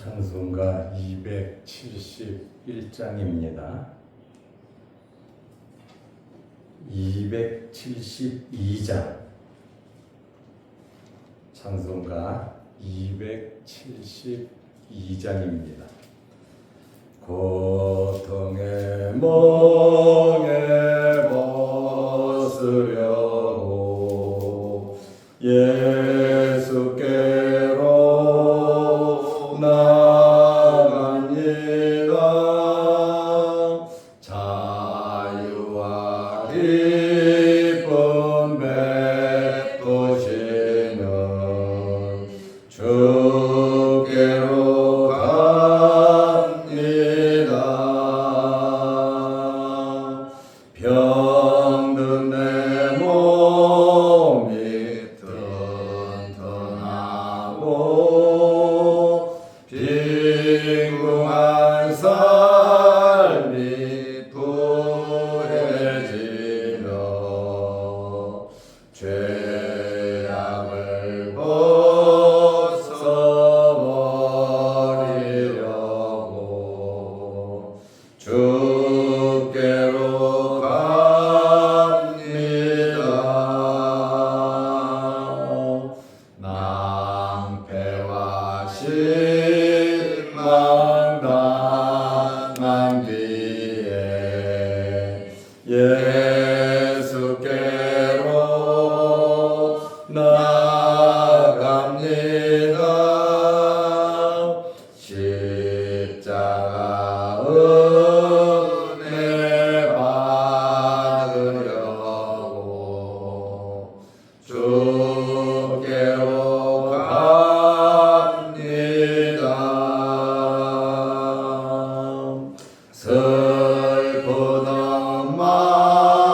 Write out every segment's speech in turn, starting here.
찬송가 271장입니다. 272장 찬송가 272장입니다. 고통의 멍에 벗으려고 예수께로 나갑니다. 자유와 기쁨 베푸시는 주께로 갑니다. 병든 내 몸이 튼튼하고 빈궁한 삶이 부해지며 죄악을 벗어버리려고 주께로 갑니다. 낭패와 실망 당한 뒤에 예수께로 나갑니다. 십자가 은혜 받으려고 주께로 갑니다. 슬프던 마음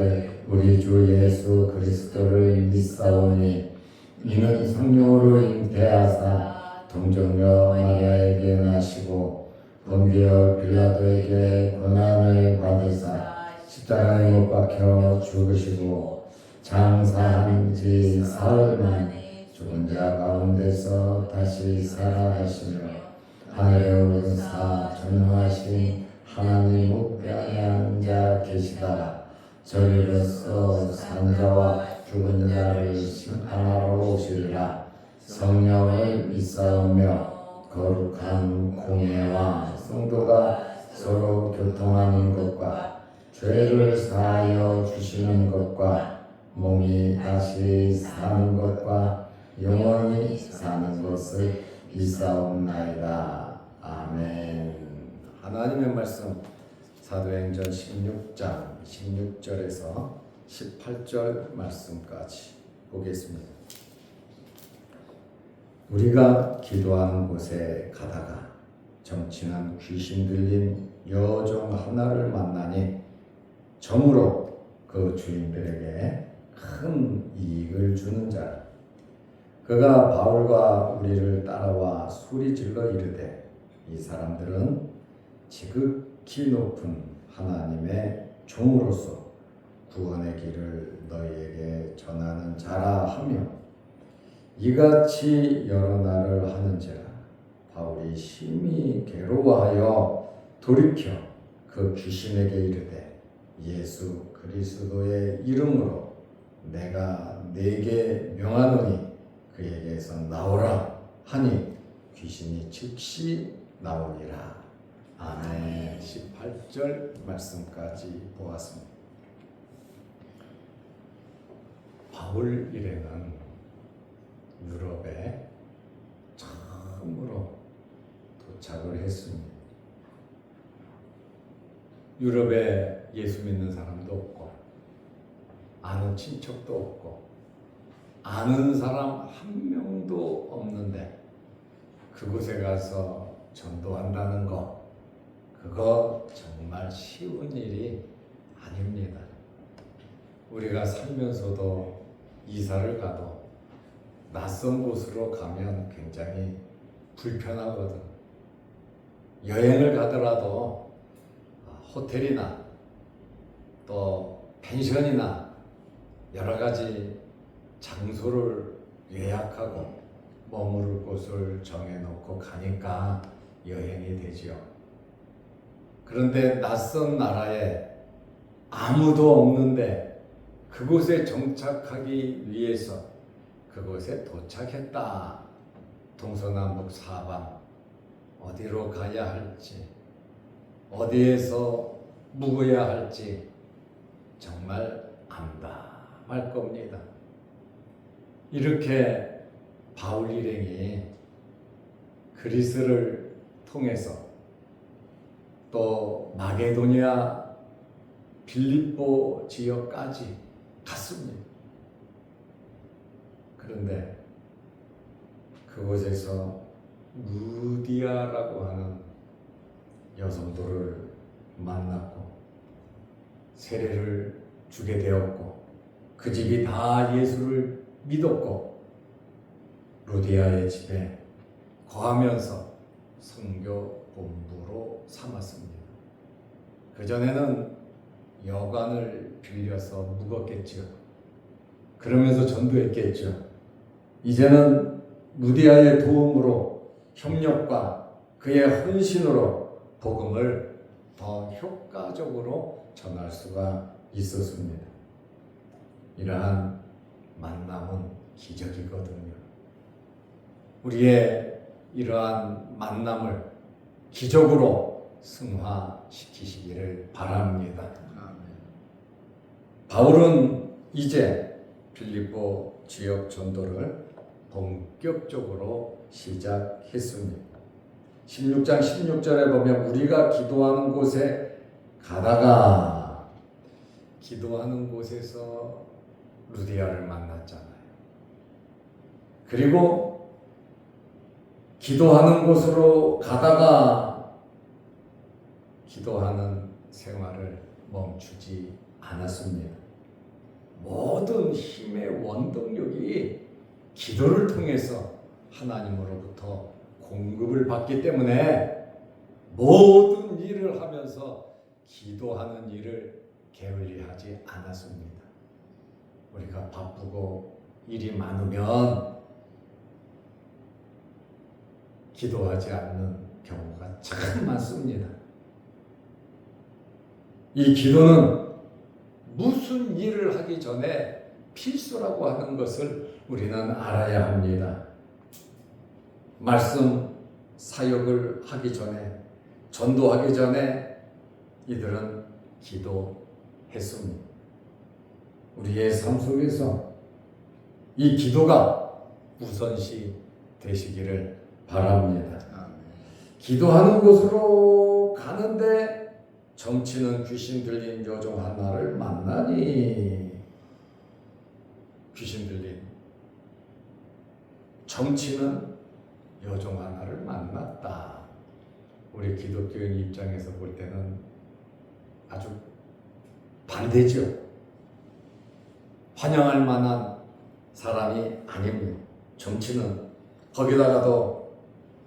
아들 우리 주 예수 그리스도를 믿사오니 이는 성령으로 잉태하사 동정녀 마리아에게 나시고 본디오 빌라도에게 고난을 받으사 십자가에 못 박혀 죽으시고 장사한 지 사흘 만에 죽은 자 가운데서 다시 살아가시며 하늘에 오르사 전능하신 하나님 우편에 앉아 계시다가 저리로서 산자와 죽은 자를 심판하러 오시리라. 성령을 믿사오며 거룩한 공예와 성도가 서로 교통하는 것과 죄를 사하여 주시는 것과 몸이 다시 사는 것과 영원히 사는 것을 믿사옵나이다. 아멘. 하나님의 말씀 사도행전 16장 16절에서 18절 말씀까지 보겠습니다. 우리가 기도하는 곳에 가다가 정치는 귀신 들린 여종 하나를 만나니 점으로 그 주인들에게 큰 이익을 주는 자라. 그가 바울과 우리를 따라와 소리질러 이르되 이 사람들은 지극히 높은 하나님의 종으로서 구원의 길을 너희에게 전하는 자라 하며 이같이 여러 날을 하는지라. 바울이 심히 괴로워하여 돌이켜 그 귀신에게 이르되 예수 그리스도의 이름으로 내가 네게 명하노니 그에게서 나오라 하니 귀신이 즉시 나오니라. 아멘. 18절 말씀까지 보았습니다. 바울 일행은 유럽에 처음으로 도착을 했습니다. 유럽에 예수 믿는 사람도 없고 아는 친척도 없고 아는 사람 한 명도 없는데 그곳에 가서 전도한다는 거 그거 정말 쉬운 일이 아닙니다. 우리가 살면서도 이사를 가도 낯선 곳으로 가면 굉장히 불편하거든. 여행을 가더라도 호텔이나 또 펜션이나 여러 가지 장소를 예약하고 머무를 곳을 정해놓고 가니까 여행이 되지요. 그런데 낯선 나라에 아무도 없는데 그곳에 정착하기 위해서 그곳에 도착했다. 동서남북 사방 어디로 가야 할지 어디에서 묵어야 할지 정말 암담할 겁니다. 이렇게 바울 일행이 그리스를 통해서 또 마게도니아 빌립보 지역까지 갔습니다. 그런데 그곳에서 루디아라고 하는 여성도를 만났고 세례를 주게 되었고 그 집이 다 예수를 믿었고 루디아의 집에 거하면서 선교 본부로 삼았습니다. 그전에는 여관을 빌려서 묵었겠죠. 그러면서 전도했겠죠. 이제는 루디아의 도움으로 협력과 그의 헌신으로 복음을 더 효과적으로 전할 수가 있었습니다. 이러한 만남은 기적이거든요. 우리의 이러한 만남을 기적으로 승화시키시기를 바랍니다. 바울은 이제 빌립보 지역 전도를 본격적으로 시작했습니다. 16장 16절에 보면 우리가 기도하는 곳에 가다가 기도하는 곳에서 루디아를 만났잖아요. 그리고 기도하는 곳으로 가다가 기도하는 생활을 멈추지 않았습니다. 모든 힘의 원동력이 기도를 통해서 하나님으로부터 공급을 받기 때문에 모든 일을 하면서 기도하는 일을 게을리하지 않았습니다. 우리가 바쁘고 일이 많으면 기도하지 않는 경우가 참 많습니다. 이 기도는 무슨 일을 하기 전에 필수라고 하는 것을 우리는 알아야 합니다. 말씀 사역을 하기 전에, 전도하기 전에 이들은 기도했습니다. 우리의 삶 속에서 이 기도가 우선시 되시기를 바랍니다. 기도하는 곳으로 가는데 정치는 귀신 들린 여종 하나를 만나니, 귀신 들린 정치는 여종 하나를 만났다. 우리 기독교인 입장에서 볼 때는 아주 반대죠. 환영할 만한 사람이 아닙니다. 정치는 거기다가도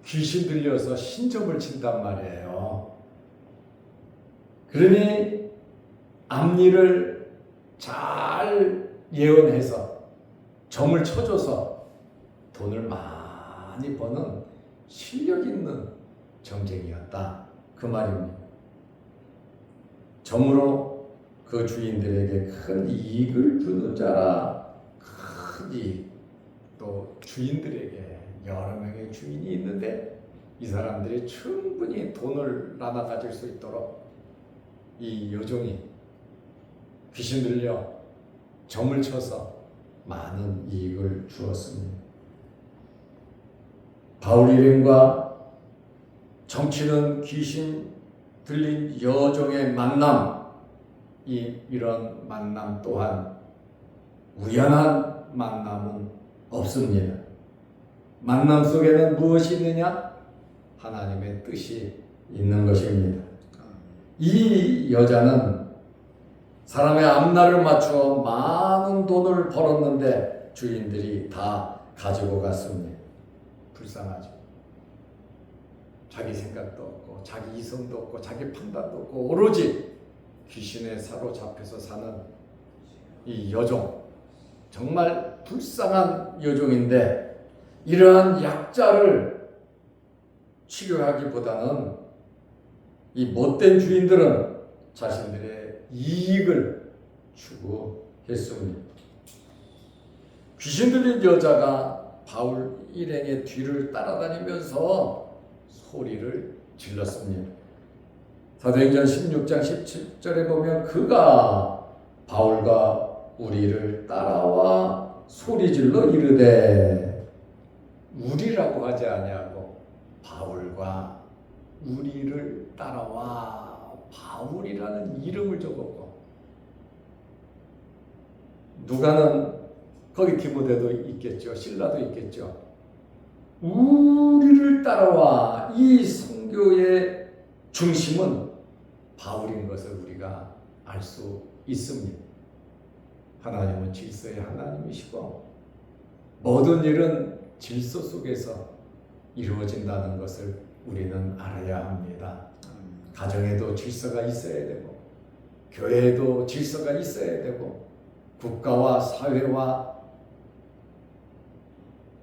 귀신 들려서 신점을 친단 말이에요. 그러니 앞일을 잘 예언해서 점을 쳐줘서 돈을 많이 버는 실력 있는 정쟁이었다, 그 말입니다. 점으로 그 주인들에게 큰 이익을 주는 자라. 큰 이익. 또 주인들에게 여러 명의 주인이 있는데 이 사람들이 충분히 돈을 나눠 가질 수 있도록 이 여종이 귀신 들려 점을 쳐서 많은 이익을 주었습니다. 바울 일행과 정치는 귀신 들린 여종의 만남, 이런 만남 또한 우연한 만남은 없습니다. 만남 속에는 무엇이 있느냐? 하나님의 뜻이 있는 것입니다. 이 여자는 사람의 앞날을 맞추어 많은 돈을 벌었는데 주인들이 다 가지고 갔습니다. 불쌍하죠. 자기 생각도 없고 자기 이성도 없고 자기 판단도 없고 오로지 귀신에 사로잡혀서 사는 이 여종, 정말 불쌍한 여종인데 이러한 약자를 치료하기보다는 이 못된 주인들은 자신들의 이익을 추구했습니다. 귀신 들린 여자가 바울 일행의 뒤를 따라다니면서 소리를 질렀습니다. 사도행전 16장 17절에 보면 그가 바울과 우리를 따라와 소리질러 이르되, 우리라고 하지 아니하고 바울과 우리를 따라와, 바울이라는 이름을 적었고, 누가는 거기 디모데도 있겠죠, 실라도 있겠죠. 우리를 따라와. 이 선교의 중심은 바울인 것을 우리가 알 수 있습니다. 하나님은 질서의 하나님이시고 모든 일은 질서 속에서 이루어진다는 것을 우리는 알아야 합니다. 가정에도 질서가 있어야 되고 교회에도 질서가 있어야 되고 국가와 사회와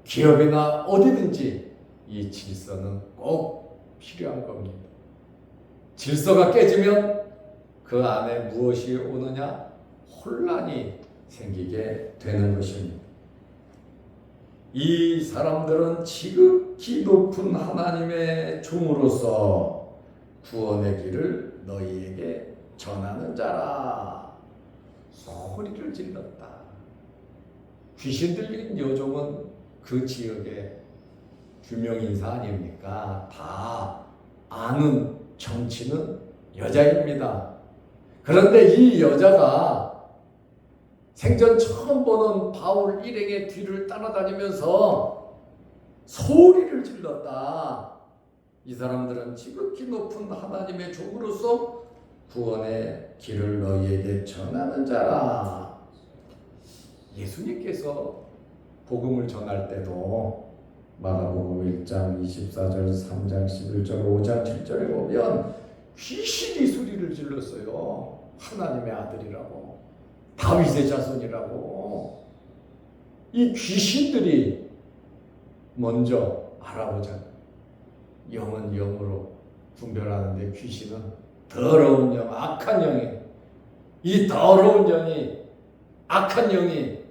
기업이나 어디든지 이 질서는 꼭 필요한 겁니다. 질서가 깨지면 그 안에 무엇이 오느냐? 혼란이 생기게 되는 것입니다. 이 사람들은 지극히 높은 하나님의 종으로서 구원의 길을 너희에게 전하는 자라. 소리를 질렀다. 귀신 들린 여종은 그 지역의 유명인사 아닙니까? 다 아는 정치는 여자입니다. 그런데 이 여자가 생전 처음 보는 바울 일행의 뒤를 따라다니면서 소리를 질렀다. 이 사람들은 지극히 높은 하나님의 종으로서 구원의 길을 너희에게 전하는 자라. 예수님께서 복음을 전할 때도 마가복음 1장 24절, 3장 11절, 5장 7절에 보면 귀신이 소리를 질렀어요. 하나님의 아들이라고, 다윗의 자손이라고. 이 귀신들이 먼저 알아보잖아요. 영은 영으로 분별하는데 귀신은 더러운 영, 악한 영이, 이 더러운 영이, 악한 영이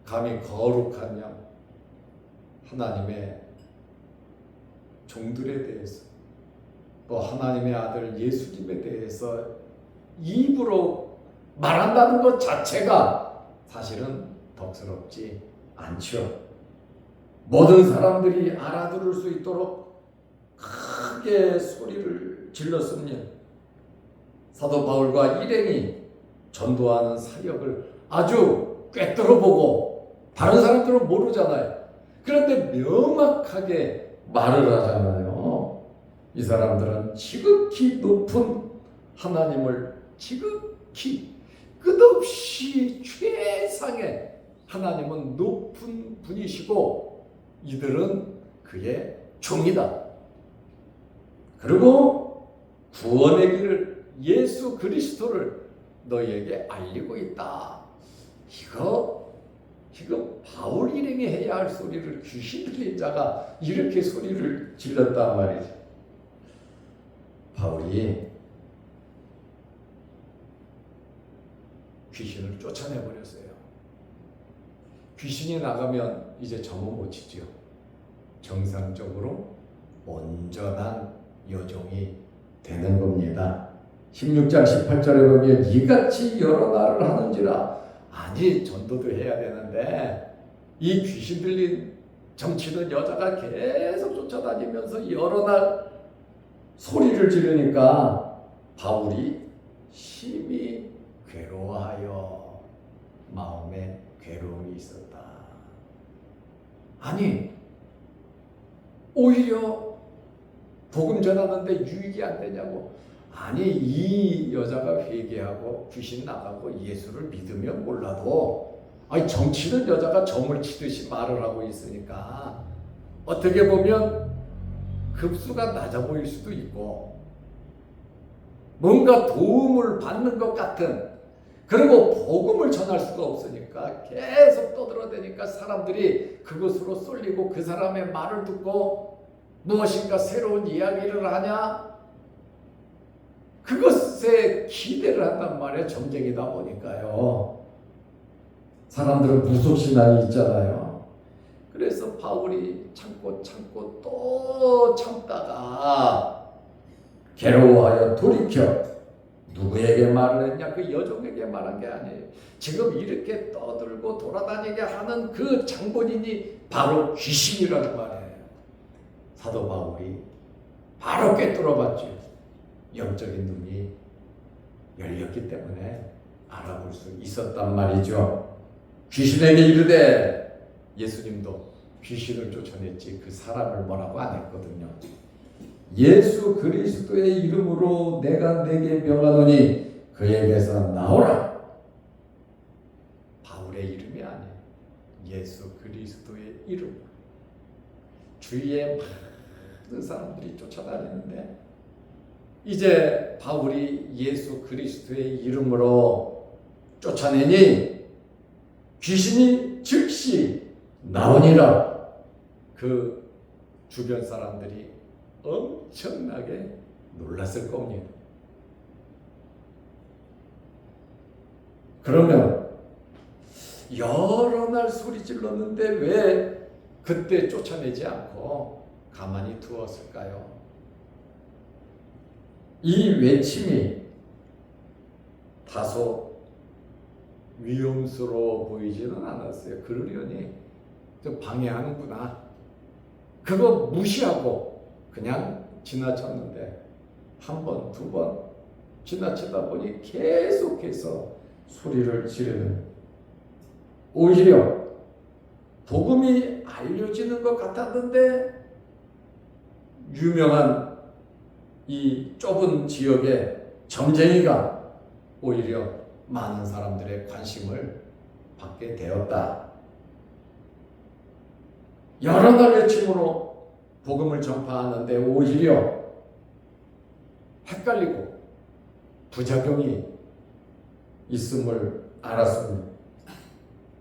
감히 거룩한 영, 하나님의 종들에 대해서, 또 하나님의 아들 예수님에 대해서 입으로 말한다는 것 자체가 사실은 덕스럽지 않죠. 모든 사람들이 알아들을 수 있도록 크게 소리를 질렀습니다. 사도 바울과 일행이 전도하는 사역을 아주 꿰뚫어 보고, 다른 사람들은 모르잖아요. 그런데 명확하게 말을 하잖아요. 이 사람들은 지극히 높은 하나님을, 지극히 끝없이 최상의 하나님은 높은 분이시고 이들은 그의 종이다. 그리고 구원의 길을, 예수 그리스도를 너희에게 알리고 있다. 이거 바울 일행이 해야 할 소리를 귀신 들린 자가 이렇게 소리를 질렀단 말이죠. 바울이 귀신을 쫓아내버렸어요. 귀신이 나가면 이제 점은 못 치죠. 정상적으로 온전한 여종이 되는 겁니다. 16장 18절에 보면 이같이 여러 날을 하는지라. 아니, 전도도 해야 되는데 이 귀신 들린 정치는 여자가 계속 쫓아다니면서 여러 날 소리를 지르니까 바울이 심히 괴로워하여 마음에 괴로움이 있었다. 아니, 오히려 복음 전하는데 유익이 안 되냐고. 아니, 이 여자가 회개하고 귀신 나가고 예수를 믿으면 몰라도, 아니, 정치는 여자가 점을 치듯이 말을 하고 있으니까 어떻게 보면 급수가 낮아 보일 수도 있고 뭔가 도움을 받는 것 같은, 그리고 복음을 전할 수가 없으니까 계속 떠들어대니까 사람들이 그것으로 쏠리고 그 사람의 말을 듣고 무엇인가 새로운 이야기를 하냐, 그것에 기대를 한단 말이에요. 점쟁이다 보니까요. 사람들은 무속신앙이 있잖아요. 그래서 바울이 참고 또 참다가 괴로워하여 돌이켜 누구에게 말을 했냐? 그 여종에게 말한 게 아니에요. 지금 이렇게 떠들고 돌아다니게 하는 그 장본인이 바로 귀신이라는 말이에요. 사도 바울이 바로 꿰뚫어봤죠. 영적인 눈이 열렸기 때문에 알아볼 수 있었단 말이죠. 귀신에게 이르되, 예수님도 귀신을 쫓아냈지 그 사람을 뭐라고 안 했거든요. 예수 그리스도의 이름으로 내가 내게 명하노니 그에게서 나오라. 바울의 이름이 아니에요. 예수 그리스도의 이름. 주위에 많은 사람들이 쫓아다니는데 이제 바울이 예수 그리스도의 이름으로 쫓아내니 귀신이 즉시 나오니라. 그 주변 사람들이 엄청나게 놀랐을 겁니다. 그러면 여러 날 소리 질렀는데 왜 그때 쫓아내지 않고 가만히 두었을까요? 이 외침이 다소 위험스러워 보이지는 않았어요. 그러려니 좀 방해하는구나. 그거 무시하고 그냥 지나쳤는데 한 번, 두 번 지나치다 보니 계속해서 소리를 지르는, 오히려 복음이 알려지는 것 같았는데 유명한 이 좁은 지역의 점쟁이가 오히려 많은 사람들의 관심을 받게 되었다. 여러 날 외침으로 복음을 전파하는데 오히려 헷갈리고 부작용이 있음을 알았습니다.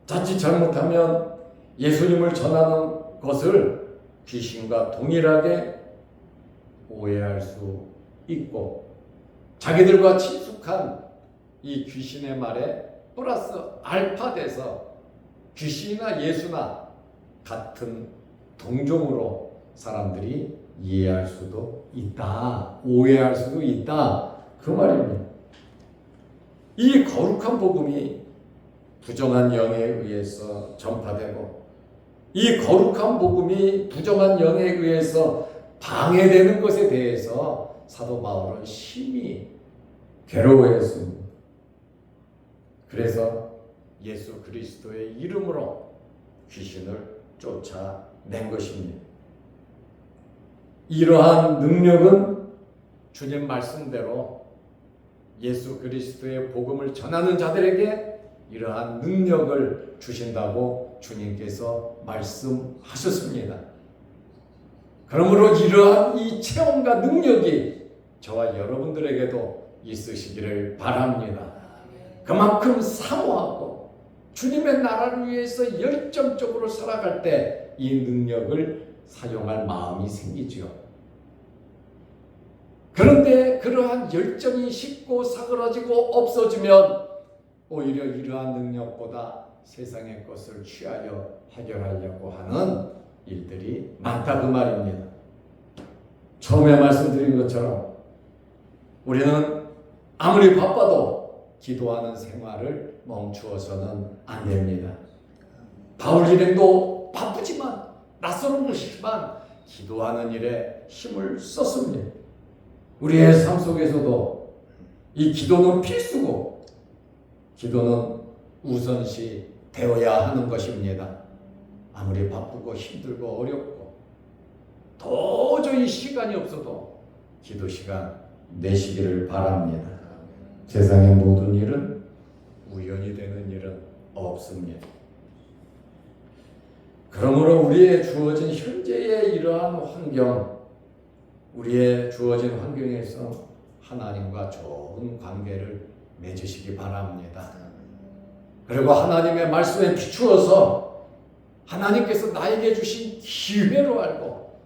자칫 잘못하면 예수님을 전하는 것을 귀신과 동일하게 오해할 수 있고 자기들과 친숙한 이 귀신의 말에 플러스 알파돼서 귀신이나 예수나 같은 동종으로 사람들이 이해할 수도 있다. 오해할 수도 있다. 그 말입니다. 이 거룩한 복음이 부정한 영에 의해서 전파되고 이 거룩한 복음이 부정한 영에 의해서 방해되는 것에 대해서 사도 바울은 심히 괴로워했습니다. 그래서 예수 그리스도의 이름으로 귀신을 쫓아낸 것입니다. 이러한 능력은 주님 말씀대로 예수 그리스도의 복음을 전하는 자들에게 이러한 능력을 주신다고 주님께서 말씀하셨습니다. 그러므로 이러한 이 체험과 능력이 저와 여러분들에게도 있으시기를 바랍니다. 그만큼 사모하고 주님의 나라를 위해서 열정적으로 살아갈 때 이 능력을 사용할 마음이 생기죠. 그런데 그러한 열정이 식고 사그러지고 없어지면 오히려 이러한 능력보다 세상의 것을 취하여 해결하려고 하는 일들이 많다 그 말입니다. 처음에 말씀드린 것처럼 우리는 아무리 바빠도 기도하는 생활을 멈추어서는 안 됩니다. 바울 일행도 바쁘지만 낯설은 것이지만 기도하는 일에 힘을 썼습니다. 우리의 삶 속에서도 이 기도는 필수고 기도는 우선시 되어야 하는 것입니다. 아무리 바쁘고 힘들고 어렵고 도저히 시간이 없어도 기도 시간 내시기를 바랍니다. 세상의 모든 일은 우연히 되는 일은 없습니다. 그러므로 우리의 주어진 현재의 이러한 환경, 우리의 주어진 환경에서 하나님과 좋은 관계를 맺으시기 바랍니다. 그리고 하나님의 말씀에 비추어서 하나님께서 나에게 주신 기회로 알고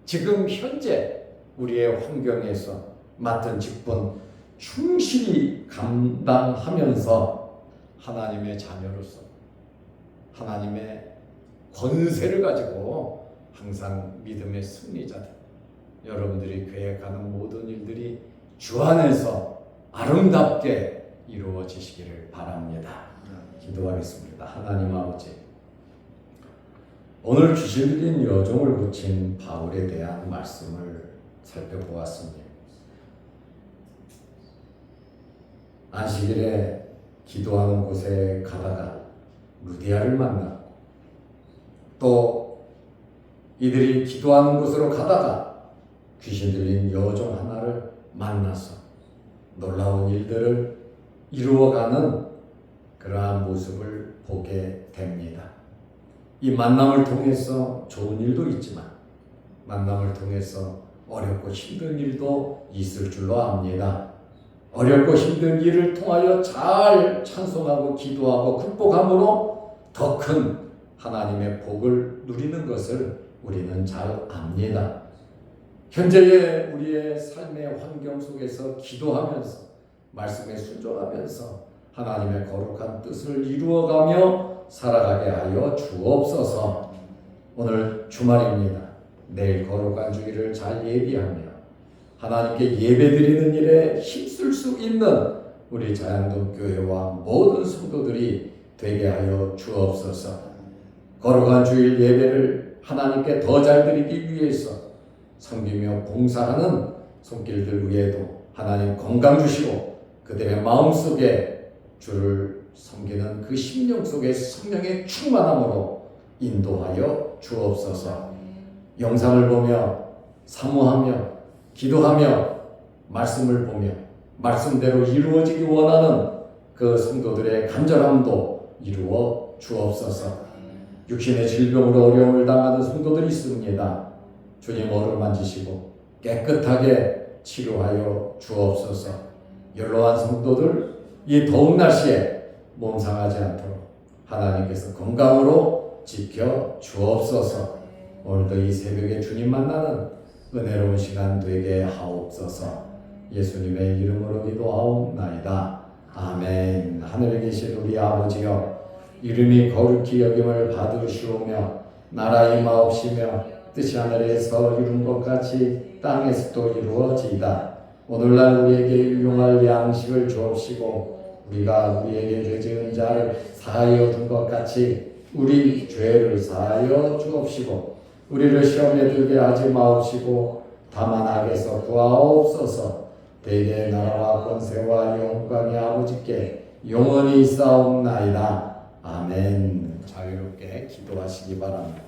지금 현재 우리의 환경에서 맡은 직분 충실히 감당하면서 하나님의 자녀로서 하나님의 권세를 가지고 항상 믿음의 승리자들, 여러분들이 계획하는 모든 일들이 주 안에서 아름답게 이루어지시기를 바랍니다. 기도하겠습니다. 하나님 아버지, 오늘 주신 여종을 고친 바울에 대한 말씀을 살펴보았습니다. 안식일에 기도하는 곳에 가다가 루디아를 만났고 또 이들이 기도하는 곳으로 가다가 귀신 들린 여종 하나를 만나서 놀라운 일들을 이루어가는 그러한 모습을 보게 됩니다. 이 만남을 통해서 좋은 일도 있지만 만남을 통해서 어렵고 힘든 일도 있을 줄로 압니다. 어렵고 힘든 일을 통하여 잘 찬송하고 기도하고 극복함으로 더 큰 하나님의 복을 누리는 것을 우리는 잘 압니다. 현재의 우리의 삶의 환경 속에서 기도하면서 말씀에 순종하면서 하나님의 거룩한 뜻을 이루어가며 살아가게 하여 주옵소서. 오늘 주말입니다. 내일 거룩한 주일을 잘 예비하며 하나님께 예배드리는 일에 힘쓸 수 있는 우리 자양동 교회와 모든 성도들이 되게 하여 주옵소서. 거룩한 주일 예배를 하나님께 더 잘 드리기 위해서 섬기며 봉사하는 손길들 위에도 하나님 건강 주시고 그들의 마음속에 주를 섬기는 그 심령 속에 성령의 충만함으로 인도하여 주옵소서. 영상을 보며 사모하며 기도하며 말씀을 보며 말씀대로 이루어지기 원하는 그 성도들의 간절함도 이루어 주옵소서. 육신의 질병으로 어려움을 당하는 성도들이 있습니다. 주님 얼을 만지시고 깨끗하게 치료하여 주옵소서. 연로한 성도들 이 더운 날씨에 몸 상하지 않도록 하나님께서 건강으로 지켜 주옵소서. 오늘도 이 새벽에 주님 만나는 은혜로운 시간 되게 하옵소서. 예수님의 이름으로 기도하옵나이다. 아멘. 하늘에 계신 우리 아버지여, 이름이 거룩히 여김을 받으시오며 나라 임하옵시며 뜻이 하늘에서 이룬 것 같이 땅에서도 이루어지이다. 오늘날 우리에게 일용할 양식을 주옵시고 우리가 우리에게 죄 지은 자를 사하여 준 것 같이 우리 죄를 사하여 주옵시고 우리를 시험에 들게 하지 마옵시고 다만 악에서 구하옵소서. 대개의 나라와 권세와 영광이 아버지께 영원히 있사옵나이다. 아멘. 자유롭게 기도하시기 바랍니다.